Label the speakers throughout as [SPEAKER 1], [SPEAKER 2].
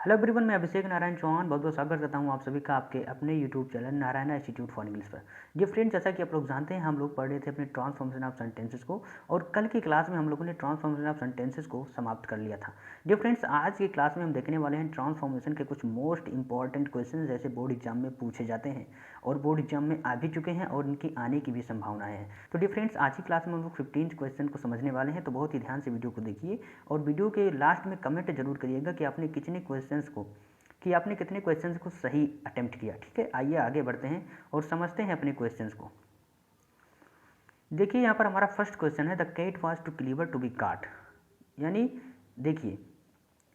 [SPEAKER 1] Hello everyone, मैं अभिषेक नारायण चौहान बहुत बहुत स्वागत करता हूं आप सभी का आपके अपने YouTube channel Narayan institute for English पर। जी फ्रेंड्स, जैसा कि आप लोग जानते हैं हम लोग पढ़ रहे थे अपने ट्रांसफॉर्मेशन ऑफ सेंटेंसेस को और कल की क्लास में हम लोगों ने ट्रांसफॉर्मेशन ऑफ सेंटेंसेस को समाप्त कर लिया था। जी फ्रेंड्स, आज की क्लास में हम देखने वाले हैं ट्रांसफॉर्मेशन के कुछ मोस्ट इंपॉर्टेंट क्वेश्चन जैसे बोर्ड एग्जाम में पूछे जाते हैं और बोर्ड एग्जाम में आ भी चुके हैं और इनकी आने की भी संभावनाएं हैं। तो डी फ्रेंड्स, आज की क्लास में हम लोग 15 क्वेश्चन को समझने वाले हैं, तो बहुत ही ध्यान से वीडियो को देखिए और वीडियो के लास्ट में कमेंट जरूर करिएगा कि आपने कितने क्वेश्चंस को सही अटेम्प्ट किया। ठीक है, आइए आगे बढ़ते हैं और समझते हैं अपने क्वेश्चंस को। देखिए यहाँ पर हमारा फर्स्ट क्वेश्चन है the cat was too clever to be caught. यानी देखिए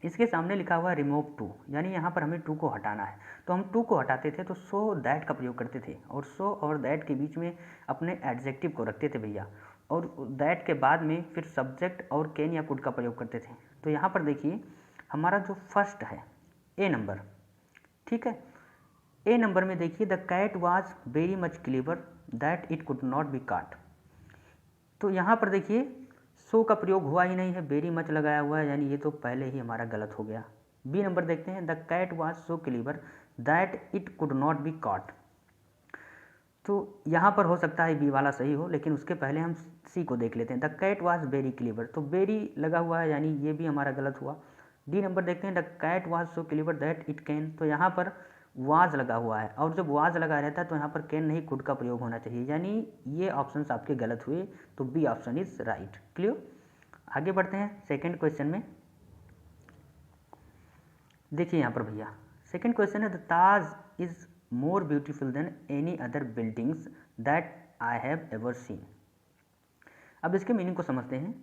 [SPEAKER 1] इसके सामने लिखा हुआ है रिमूव टू, यानी यहाँ पर हमें टू को हटाना है। तो हम टू को हटाते थे तो सो दैट का प्रयोग करते थे और सो और दैट के बीच में अपने एडजेक्टिव को रखते थे भैया, और दैट के बाद में फिर सब्जेक्ट और कैन या कुड का प्रयोग करते थे। तो यहाँ पर देखिए हमारा जो फर्स्ट है ए नंबर, ठीक है, ए नंबर में देखिए the cat was very much clever that it could not be caught. तो यहाँ पर देखिए सो का प्रयोग हुआ ही नहीं है, वेरी मच लगाया हुआ है, यानी ये तो पहले ही हमारा गलत हो गया। बी नंबर देखते हैं the cat was so clever that it could not be caught. तो यहाँ पर हो सकता है बी वाला सही हो, लेकिन उसके पहले हम सी को देख लेते हैं। The cat was very clever, तो वेरी लगा हुआ है यानी ये भी हमारा गलत हुआ। डी नंबर देखते हैं the cat was so clever that it can, तो यहाँ पर वाज लगा हुआ है और जब वाज लगा रहता है तो यहाँ पर कैन नहीं कुड का प्रयोग होना चाहिए, यानी ये ऑप्शन आपके गलत हुए। तो B option is right. Clear, आगे बढ़ते हैं सेकेंड क्वेश्चन में। देखिए यहाँ पर भैया सेकेंड क्वेश्चन है the Taj is more beautiful then any other buildings that I have ever seen. अब इसके मीनिंग को समझते हैं।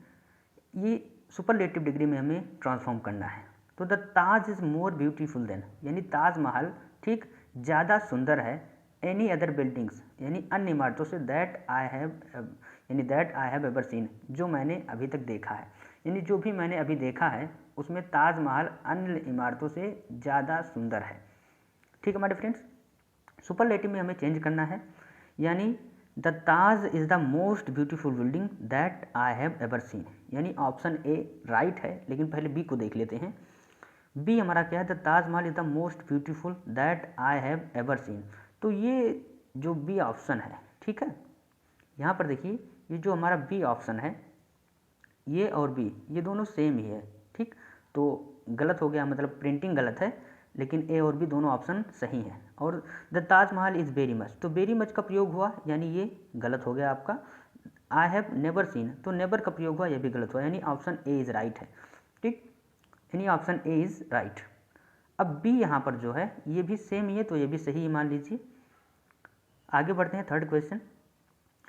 [SPEAKER 1] ये सुपरलेटिव डिग्री में हमें ट्रांसफॉर्म करना है। तो the Taj is more beautiful then, यानी ताजमहल ठीक ज़्यादा सुंदर है, एनी अदर बिल्डिंग्स यानी अन्य इमारतों से, that I have ever seen, जो मैंने अभी तक देखा है, यानी जो भी मैंने अभी देखा है उसमें ताजमहल अन्य इमारतों से ज़्यादा सुंदर है। ठीक है हमारे फ्रेंड्स, सुपरलेटिव में हमें चेंज करना है, यानी the Taj is the most beautiful building that I have ever seen, यानी ऑप्शन ए राइट है, लेकिन पहले बी को देख लेते हैं। बी हमारा क्या है the Taj Mahal is the most beautiful that I have ever seen. तो ये जो बी ऑप्शन है, ठीक है, यहाँ पर देखिए ये जो हमारा बी ऑप्शन है, ये और बी ये दोनों सेम ही है। ठीक, तो गलत हो गया, मतलब प्रिंटिंग गलत है, लेकिन ए और बी दोनों ऑप्शन सही हैं। और the Taj Mahal is very much, तो वेरी मच का प्रयोग हुआ, यानी ये गलत हो गया आपका। आई हैव नेवर सीन, तो नेवर का प्रयोग हुआ, ये भी गलत हुआ, यानी ऑप्शन ए इज़ राइट है। ठीक, यानी ऑप्शन ए इज़ राइट। अब बी यहाँ पर जो है ये भी सेम ही है, तो ये भी सही मान लीजिए। आगे बढ़ते हैं थर्ड क्वेश्चन।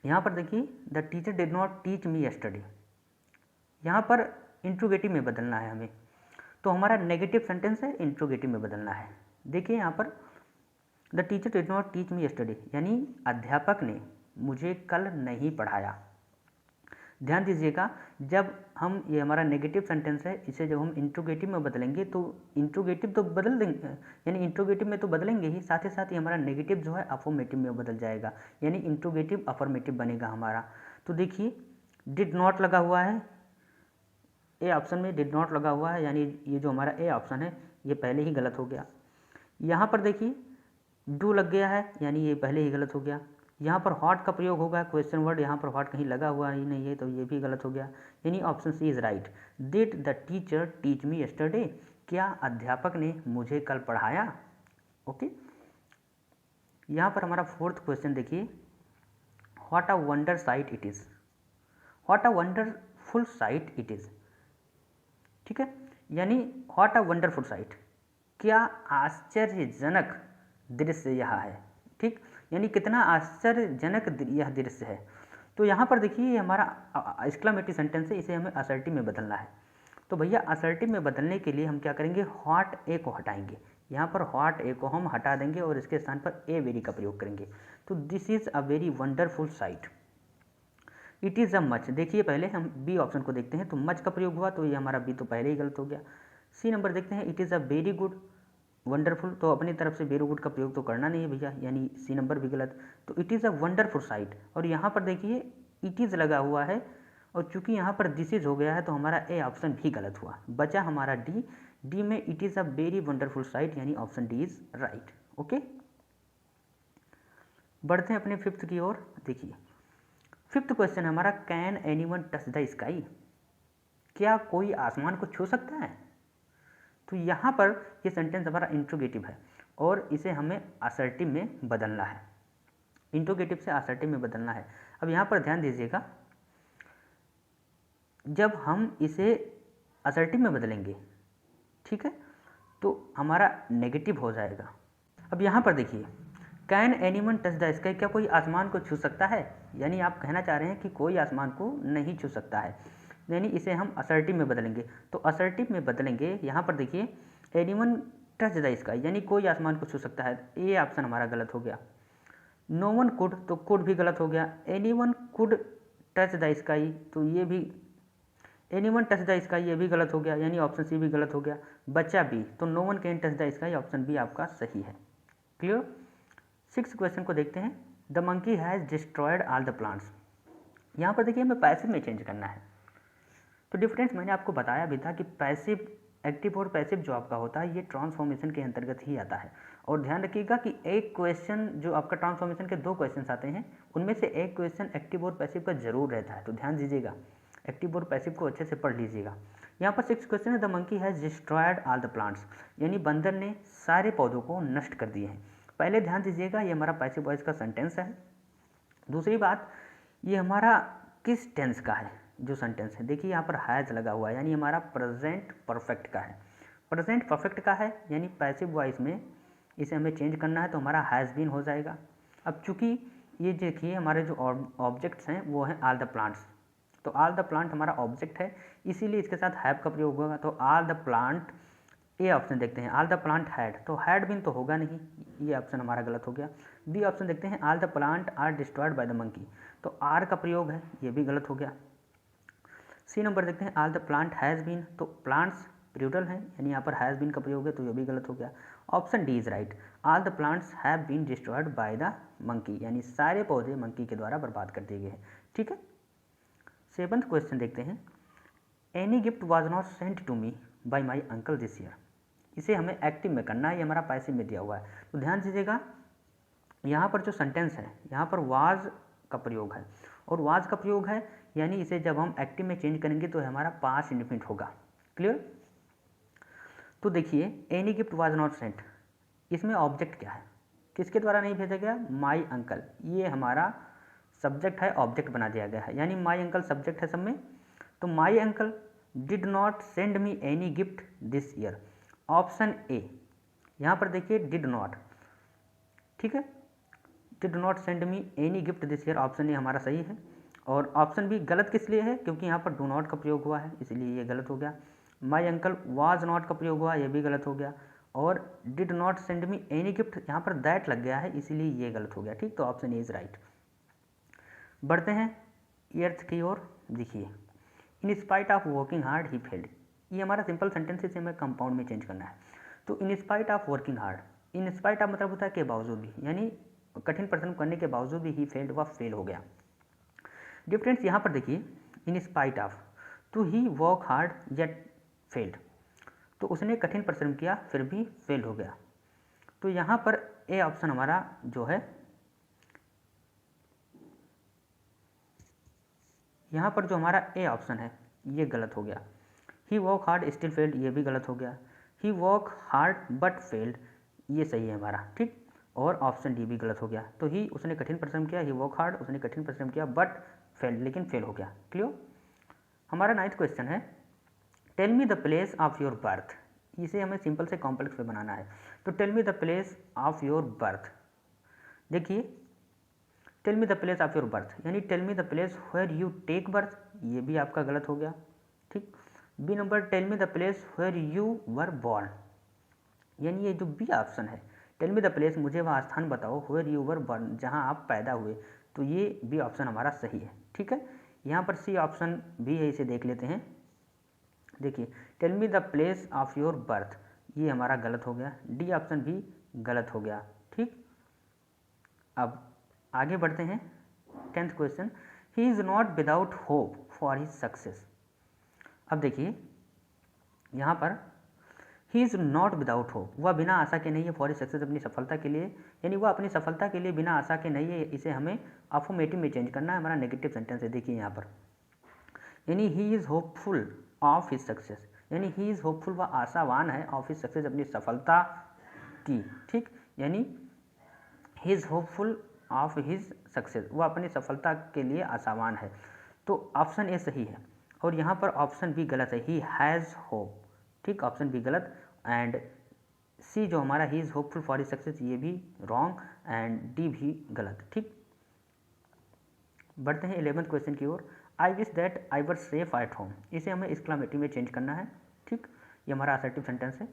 [SPEAKER 1] यहाँ पर देखिए the teacher did not teach me yesterday, यहाँ पर इंट्रोगेटिव में बदलना है हमें, तो हमारा नेगेटिव सेंटेंस है, इंट्रोगेटिव में बदलना है। देखिए यहाँ पर the teacher did not teach me yesterday, यानी अध्यापक ने मुझे कल नहीं पढ़ाया। ध्यान दीजिएगा, जब हम ये हमारा नेगेटिव सेंटेंस है, इसे जब हम इंट्रोगेटिव में बदलेंगे तो इंट्रोगेटिव तो बदल देंगे, यानी इंट्रोगेटिव में तो बदलेंगे ही, साथ ही साथ ये हमारा नेगेटिव जो है अफर्मेटिव में बदल जाएगा, यानी इंट्रोगेटिव अफर्मेटिव बनेगा हमारा। तो देखिए डिड नॉट लगा हुआ है, ए ऑप्शन में डिड नॉट लगा हुआ है, यानी ये जो हमारा ए ऑप्शन है ये पहले ही गलत हो गया। यहाँ पर देखिए डू लग गया है, यानी ये पहले ही गलत हो गया। यहाँ पर हॉट का प्रयोग होगा, क्वेश्चन वर्ड यहाँ पर हॉट कहीं लगा हुआ ही नहीं है, तो ये भी गलत हो गया, यानी option C is right. Did the teacher teach me yesterday, क्या अध्यापक ने मुझे कल पढ़ाया। ओके, यहाँ पर हमारा फोर्थ क्वेश्चन देखिए, what a wonder site it is, what a wonderful site it is. ठीक है, यानी व्हाट अ वंडरफुल साइट, क्या आश्चर्यजनक दृश्य यह है। ठीक, यानी कितना आश्चर्यजनक यह दृश्य है। तो यहाँ पर देखिए ये हमारा एक्सक्लेमेटरी सेंटेंस है, इसे हमें असर्टिव में बदलना है। तो भैया असर्टिव में बदलने के लिए हम क्या करेंगे, व्हाट ए को हटाएंगे, यहाँ पर व्हाट ए को हम हटा देंगे और इसके स्थान पर ए वेरी का प्रयोग करेंगे। तो this is a very wonderful site. It is a much, देखिए पहले हम बी ऑप्शन को देखते हैं, तो मच का प्रयोग हुआ, तो ये हमारा बी तो पहले ही गलत हो गया। सी नंबर देखते हैं, it is a very good wonderful, तो अपनी तरफ से वेरी गुड का प्रयोग तो करना नहीं है भैया, यानी सी नंबर भी गलत। तो it is a wonderful site, और यहाँ पर देखिए इट इज़ लगा हुआ है, और चूंकि यहाँ पर दिस इज हो गया है तो हमारा ए ऑप्शन भी गलत हुआ, बचा हमारा डी डी में it is a very wonderful sight, यानी option D is right. Okay, बढ़ते हैं अपने फिफ्थ की ओर। देखिए फिफ्थ क्वेश्चन हमारा, can anyone touch the sky, क्या कोई आसमान को छू सकता है। तो यहाँ पर ये सेंटेंस हमारा इंट्रोगेटिव है और इसे हमें असर्टिव में बदलना है, इंट्रोगेटिव से असर्टिव में बदलना है। अब यहाँ पर ध्यान दीजिएगा, जब हम इसे असर्टिव में बदलेंगे, ठीक है, तो हमारा नेगेटिव हो जाएगा। अब यहाँ पर देखिए, can anyone touch the sky, क्या कोई आसमान को छू सकता है, यानी आप कहना चाह रहे हैं कि कोई आसमान को नहीं छू सकता है, यानी इसे हम असर्टिव में बदलेंगे। तो असर्टिव में बदलेंगे, यहाँ पर देखिए एनीवन टच द स्काई, यानी कोई आसमान को छू सकता है, ये ऑप्शन हमारा गलत हो गया। नो वन कुड, तो कुड भी गलत हो गया। Anyone could touch the sky, तो ये भी एनीवन टच द स्काई, ये भी गलत हो गया, यानी ऑप्शन सी भी गलत हो गया। बचा बी, तो no one can touch the sky, option B आपका सही है। क्लियर। सिक्स क्वेश्चन को देखते हैं। The monkey has destroyed all the plants, यहाँ पर देखिए हमें पैसिव में चेंज करना है। तो डिफरेंस मैंने आपको बताया भी था कि पैसिव, एक्टिव और पैसिव जो आपका होता है ये ट्रांसफॉर्मेशन के अंतर्गत ही आता है। और ध्यान रखिएगा कि एक क्वेश्चन जो आपका ट्रांसफॉर्मेशन के दो क्वेश्चन आते हैं, उनमें से एक क्वेश्चन एक्टिव और पैसिव का जरूर रहता है, तो ध्यान दीजिएगा, एक्टिव और पैसिव को अच्छे से पढ़ लीजिएगा। यहाँ पर सिक्स क्वेश्चन है, the monkey has destroyed all the plants, यानी बंदर ने सारे पौधों को नष्ट कर दिए हैं। पहले ध्यान दीजिएगा, ये हमारा पैसिव वॉइस का सेंटेंस है। दूसरी बात, ये हमारा किस टेंस का है जो सेंटेंस है, देखिए यहाँ पर हैज़ लगा हुआ है, यानी हमारा प्रेजेंट परफेक्ट का है। प्रेजेंट परफेक्ट का है, यानी पैसिव वॉइस में इसे हमें चेंज करना है, तो हमारा हैज़ बीन हो जाएगा। अब चूंकि ये देखिए हमारे जो ऑब्जेक्ट्स हैं वो हैं ऑल द प्लांट्स, तो ऑल द प्लांट हमारा ऑब्जेक्ट है, इसीलिए इसके साथ हैव का प्रयोग होगा। तो all the plant, A option देखते हैं, ऑल द प्लांट हैड, तो हैड बीन तो होगा नहीं, ये ऑप्शन हमारा गलत हो गया। बी ऑप्शन देखते हैं, all the plant are destroyed by the monkey, तो आर का प्रयोग है, ये भी गलत हो गया। सी नंबर देखते हैं, all the plant has been, तो प्लांट्स प्लूरल हैं, यानी यहाँ पर हैज़ बीन का प्रयोग है, तो ये भी गलत हो गया। Option D is right, all the plants have been destroyed by the monkey, यानी सारे पौधे मंकी के द्वारा बर्बाद कर दिए गए हैं। ठीक है, सेवंथ क्वेश्चन देखते हैं, any gift was not sent to me by my uncle this year, इसे हमें एक्टिव में करना है, ये हमारा पैसिव में दिया हुआ है। तो ध्यान दीजिएगा, यहाँ पर जो सेंटेंस है यहाँ पर वाज का प्रयोग है, और वाज का प्रयोग है यानी इसे जब हम एक्टिव में चेंज करेंगे तो हमारा पास्ट इंडेफिनिट होगा। क्लियर। तो देखिए any gift was not sent, इसमें ऑब्जेक्ट क्या है, किसके द्वारा नहीं भेजा गया, माई अंकल, ये हमारा सब्जेक्ट है, ऑब्जेक्ट बना दिया गया है, यानी माई अंकल सब्जेक्ट है सब में। तो my uncle did not send me any gift this year, option A, यहाँ पर देखिए डिड नॉट, ठीक है, did not send me any gift this year, option A हमारा सही है। और ऑप्शन बी गलत किस लिए है, क्योंकि यहाँ पर डू नॉट का प्रयोग हुआ है, इसलिए ये गलत हो गया। माई अंकल वाज नॉट का प्रयोग हुआ, ये भी गलत हो गया। और did not send me any gift, यहाँ पर दैट लग गया है, इसीलिए ये गलत हो गया। ठीक, तो ऑप्शन ए इज राइट। बढ़ते हैं एर्थ की ओर। देखिए in spite of working hard he failed, ये हमारा सिंपल सेंटेंस है, इसे हमें कंपाउंड में चेंज करना है। तो in spite of working hard, in spite of मतलब होता है के बावजूद भी, यानी कठिन परिश्रम करने के बावजूद भी ही फेल्ड, वह फेल हो गया। डिफरेंस यहाँ पर देखिए, इन स्पाइट ऑफ, तो ही वर्क हार्ड येट फेल्ड, तो उसने कठिन परिश्रम किया फिर भी फेल हो गया। तो यहाँ पर ए ऑप्शन हमारा जो है, यहाँ पर जो हमारा ए ऑप्शन है ये गलत हो गया। ही वर्क हार्ड स्टिल फेल्ड, ये भी गलत हो गया। ही वर्क हार्ड बट फेल्ड, ये सही है हमारा। ठीक, और ऑप्शन डी भी गलत हो गया। तो ही उसने कठिन परिश्रम किया, ही वर्क हार्ड, उसने कठिन परिश्रम किया बट फेल्ड, लेकिन फेल हो गया। क्लियर। हमारा 9th क्वेश्चन है, tell me the place of your birth, इसे हमें सिंपल से कॉम्प्लेक्स में बनाना है। तो tell me the place of your birth, देखिए tell me the place of your birth, यानी tell me the place where you take birth, ये भी आपका गलत हो गया। ठीक, B number tell me the place where you were born, यानी ये जो बी ऑप्शन है, टेल मी द प्लेस, मुझे वह स्थान बताओ, वेयर यू वर बॉर्न, जहाँ आप पैदा हुए, तो ये बी ऑप्शन हमारा सही है। ठीक है, यहाँ पर सी ऑप्शन भी है, इसे देख लेते हैं। देखिए tell me the place of your birth, ये हमारा गलत हो गया, डी ऑप्शन भी गलत हो गया। ठीक, अब आगे बढ़ते हैं। 10th question, he is not without hope for his success. अब देखिए यहाँ पर he is not without hope, वह बिना आशा के नहीं है फॉर सक्सेस, अपनी सफलता के लिए, यानी वह अपनी सफलता के लिए बिना आशा के नहीं है। इसे हमें अफर्मेटिव में चेंज करना है, हमारा नेगेटिव सेंटेंस है, देखिए यहाँ पर, यानी he is hopeful of his success, यानी ही इज़ होपफुल, वह आशावान है, ऑफ हिज सक्सेस, अपनी सफलता की, ठीक, यानी he is hopeful of his success, वह अपनी सफलता के लिए आशावान है। तो ऑप्शन ए सही है और यहाँ पर ऑप्शन बी गलत है, ही हैज़ होप, ठीक, ऑप्शन बी गलत, एंड सी जो हमारा he is hopeful for his success ये भी रॉन्ग, एंड डी भी गलत, ठीक। बढ़ते हैं 11th क्वेश्चन की ओर। I wish that I were safe at home, इसे हमें एक्सक्लामेटिव में चेंज करना है, ठीक, ये हमारा असर्टिव सेंटेंस है।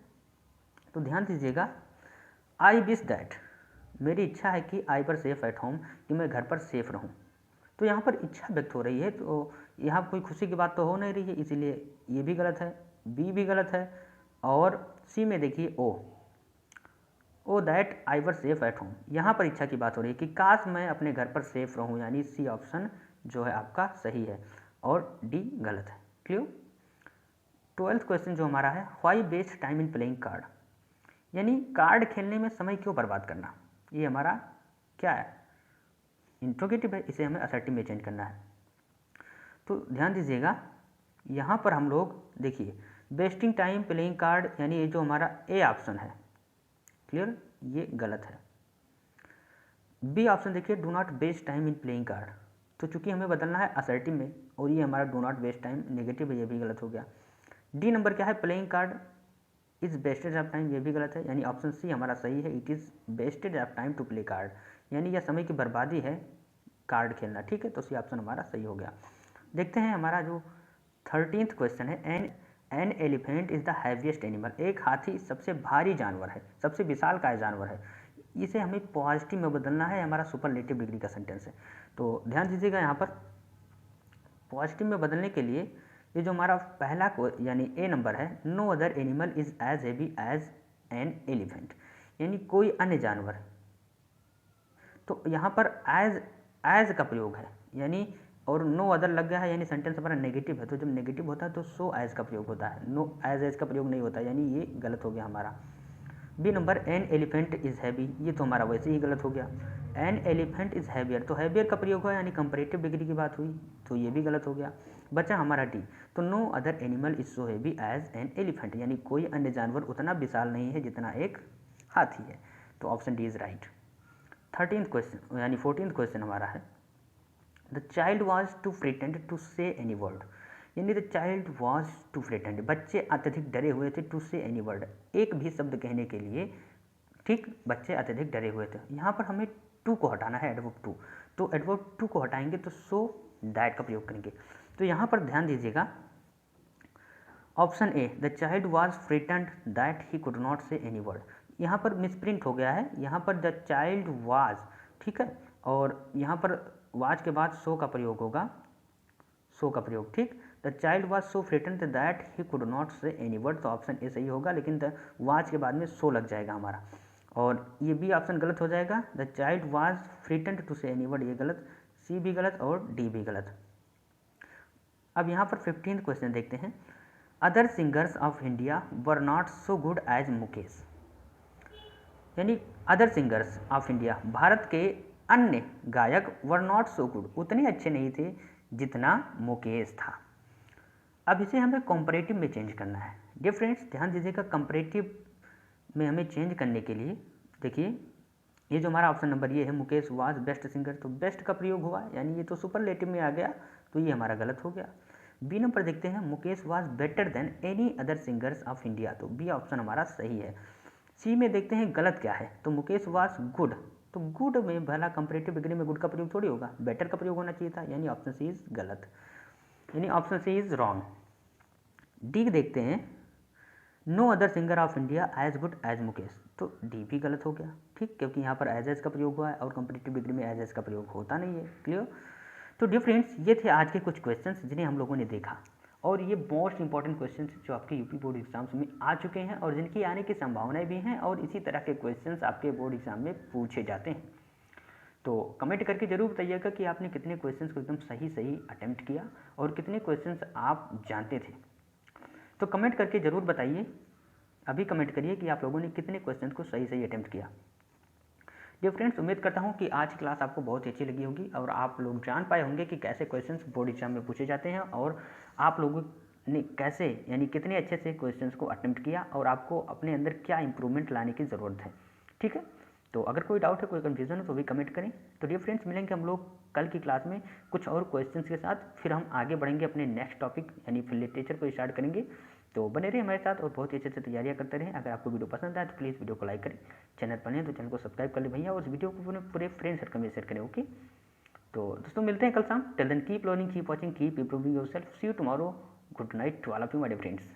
[SPEAKER 1] तो ध्यान दीजिएगा, आई विश दैट, मेरी इच्छा है कि आई वर सेफ एट होम, कि मैं घर पर सेफ रहूँ। तो यहाँ पर इच्छा व्यक्त हो रही है, तो यहाँ कोई खुशी की बात तो हो नहीं रही है, इसीलिए ये भी गलत है, बी भी गलत है, और सी में देखिए O that I were safe at home, यहाँ पर इच्छा की बात हो रही है कि काश मैं अपने घर पर सेफ रहूँ, यानी सी ऑप्शन जो है आपका सही है और डी गलत है। क्लियर। 12th क्वेश्चन जो हमारा है, why waste time in playing card, यानी कार्ड खेलने में समय क्यों बर्बाद करना, ये हमारा क्या है, इंट्रोगेटिव है, इसे हमें असर्टिव में चेंज करना है। तो ध्यान दीजिएगा, यहाँ पर हम लोग देखिए वेस्टिंग टाइम प्लेइंग कार्ड, यानी ये जो हमारा ए ऑप्शन है, क्लियर, ये गलत है। बी ऑप्शन देखिए, do not waste time in playing card, तो चूंकि हमें बदलना है असर्टिव में और ये हमारा do not waste time negative है, ये भी गलत हो गया। डी नंबर क्या है, playing card is wastage of time, ये भी गलत है, यानी ऑप्शन सी हमारा सही है, it is wastage of time to play card, यानी यह समय की बर्बादी है कार्ड खेलना, ठीक है, तो सी ऑप्शन हमारा सही हो गया। देखते हैं हमारा जो 13th क्वेश्चन है, N elephant is the heaviest animal, एक हाथी सबसे भारी जानवर है, सबसे विशालकाय जानवर है, इसे हमें पॉजिटिव में बदलना है, हमारा सुपरलेटिव डिग्री का सेंटेंस है। तो ध्यान दीजिएगा, यहाँ पर पॉजिटिव में बदलने के लिए ये जो हमारा पहला यानी ए नंबर है, no other animal is as heavy as an elephant, यानी कोई अन्य जानवर, तो यहाँ पर एज का प्रयोग है, यानी और नो अदर लग गया है, यानी सेंटेंस हमारा नेगेटिव है, तो जब नेगेटिव होता है तो सो एज का प्रयोग होता है, नो एज का प्रयोग नहीं होता, यानी ये गलत हो गया हमारा। B number, an elephant is heavy, ये तो हमारा वैसे ही गलत हो गया, एन एलिफेंट इज़ हैवियर, तो हैवियर का प्रयोग हुआ, यानी कंपैरेटिव डिग्री की बात हुई, तो ये भी गलत हो गया। बचा हमारा डी, तो no other animal is so heavy as an elephant, यानी कोई अन्य जानवर उतना विशाल नहीं है जितना एक हाथी है, तो option D is right. 13th question यानी 14th क्वेश्चन हमारा है, the child was too frightened to say any word, यानी the child was too frightened, बच्चे अत्यधिक डरे हुए थे, टू से एनी वर्ड, एक भी शब्द कहने के लिए, ठीक, बच्चे अत्यधिक डरे हुए थे। यहाँ पर हमें टू को हटाना है, एडवर्ब टू, तो एडवर्ब टू को हटाएंगे तो सो दैट का प्रयोग करेंगे। तो यहाँ पर ध्यान दीजिएगा, option A, the child was frightened that he could not say any word, यहाँ पर मिसप्रिंट हो गया है, यहाँ पर द चाइल्ड वाज, ठीक है, और यहाँ पर वाज के बाद सो का प्रयोग होगा, सो का प्रयोग, ठीक, the child was so frightened that he could not say any word, तो ऑप्शन ए सही होगा, लेकिन द वाज के बाद में सो लग जाएगा हमारा, और ये बी ऑप्शन गलत हो जाएगा, the child was फ्रिटेंड to say any word, ये गलत, सी भी गलत और डी भी गलत। अब यहाँ पर 15th क्वेश्चन देखते हैं, other singers of India were not so good as Mukesh, यानी अदर सिंगर्स ऑफ इंडिया, भारत के अन्य गायक वर नॉट सो गुड, उतने अच्छे नहीं थे जितना मुकेश था। अब इसे हमें कंपैरेटिव में चेंज करना है। डियर फ्रेंड्स, ध्यान दीजिएगा, कंपैरेटिव में हमें चेंज करने के लिए देखिए, ये जो हमारा ऑप्शन नंबर ये है, मुकेश वाज बेस्ट सिंगर, तो बेस्ट का प्रयोग हुआ, यानी ये तो सुपरलेटिव में आ गया, तो ये हमारा गलत हो गया। बी नंबर देखते हैं, Mukesh was better than any other singers of India, तो बी ऑप्शन हमारा सही है। सी में देखते हैं गलत क्या है, तो मुकेश वाज गुड, तो गुड में भला कंपैरेटिव डिग्री में गुड का प्रयोग थोड़ी होगा, बेटर का प्रयोग होना चाहिए था, यानी ऑप्शन सी इज गलत, यानी option C is wrong. D देखते हैं, no other singer of India as good as Mukesh, तो डी भी गलत हो गया, ठीक, क्योंकि यहाँ पर एज का प्रयोग हुआ है और कंपैरेटिव डिग्री में एज का प्रयोग होता नहीं है। क्लियर। तो डियर फ्रेंड्स, ये थे आज के कुछ क्वेश्चंस जिन्हें हम लोगों ने देखा, और ये मोस्ट इंपॉर्टेंट क्वेश्चंस जो आपके यूपी बोर्ड एग्जाम्स में आ चुके हैं और जिनकी आने की संभावनाएं भी हैं, और इसी तरह के क्वेश्चंस आपके बोर्ड एग्जाम में पूछे जाते हैं। तो कमेंट करके जरूर बताइएगा कि आपने कितने क्वेश्चंस को एकदम सही अटेम्प्ट किया और कितने क्वेश्चंस आप जानते थे, तो कमेंट करके ज़रूर बताइए। अभी कमेंट करिए कि आप लोगों ने कितने क्वेश्चन को सही सही अटेम्प्ट किया। डियर फ्रेंड्स, उम्मीद करता हूँ कि आज की क्लास आपको बहुत ही अच्छी लगी होगी और आप लोग जान पाए होंगे कि कैसे क्वेश्चंस बोर्ड एग्जाम में पूछे जाते हैं और आप लोगों ने कैसे यानी कितने अच्छे से क्वेश्चंस को अटेम्प्ट किया और आपको अपने अंदर क्या इंप्रूवमेंट लाने की ज़रूरत है। ठीक है, तो अगर कोई डाउट है, कोई कन्फ्यूजन है तो भी कमेंट करें। तो डियर फ्रेंड्स, मिलेंगे हम लोग कल की क्लास में कुछ और क्वेश्चंस के साथ, फिर हम आगे बढ़ेंगे अपने नेक्स्ट टॉपिक यानी फिर लिटरेचर को स्टार्ट करेंगे। तो बने रहिए हमारे साथ और बहुत ही अच्छे से तैयारियां करते रहें। अगर आपको वीडियो पसंद आए तो प्लीज़ वीडियो को लाइक करें, चैनल पर नहीं तो चैनल को सब्सक्राइब कर ले भैया, और इस वीडियो को पूरे फ्रेंड सर्कल में शेयर करें। ओके, तो दोस्तों मिलते हैं कल शाम। Till then keep learning, keep watching, keep improving yourself. See you tomorrow. Good night to all of you my dear friends.